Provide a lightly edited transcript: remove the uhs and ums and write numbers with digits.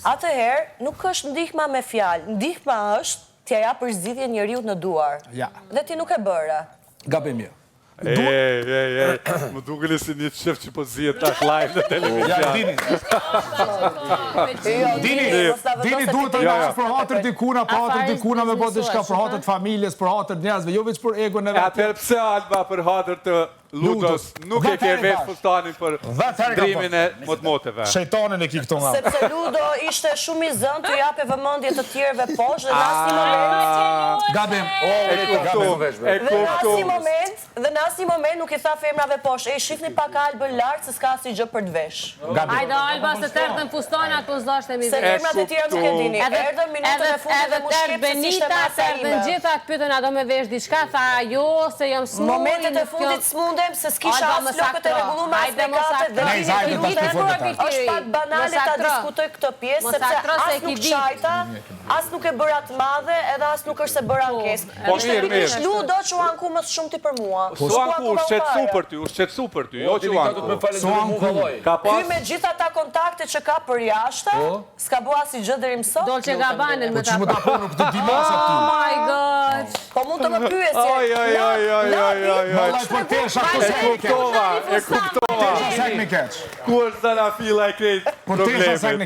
Atëherë, nuk është ndihma me fjalë, ndihma është t'ja jap përzgjidhje njeriut në duar. Dhe ti nuk e bëre. Gabim jo. Më dukeni si një qef që po zihet tash live në televizion. Dini duhet të nash për hatër dikuna, pa hatër dikuna me bërë diçka për hatër familjes, për hatër njerëzve, jo veç për egon e vetë. Atëherë pse Alba për hatër të Ludos nuk e ke vetë fustanin për ndrimin e motmoteve. Shejtanin e ki këto nga. Sepse Ludo ishte shumë i zënë të jape vëmendje të tjerëve poshtë dhe në asnjë moment nuk i tha femrave poshtë, shifni pak Albën lart se s'ka asnjë gjë për të vesh. Hajde Alba se tërtën fustanat po zashte mi. Se femrat e tjera nuk e dini. Erdhën minutën e fundit dhe mushkep se ishte masa ime. Erdhën gjitha të pyetën a do me vesh diçka, tha jo se jam smur. Momentet e fundit smundem se s'kisha as flokët e rregulluara as mekatet dhe është pak banale ta diskutoj këtë pjesë sepse as nuk shajta, as nuk e bëra të madhe, edhe as nuk është se bëra ankesë. Ishte pikërisht Ludo që u anku më shumë ti për mua. U anku, u shqetësu për ty, jo që u anku. Ky me gjitha ta kontakte që ka për jashta, s'ka bua asnjë gjë deri më sot. Dolce Gabbana më ta po nuk të di masa ty. Oh my god. Po mund të më pyesje. E kuptova. Ku është Zanafila e krejt problem?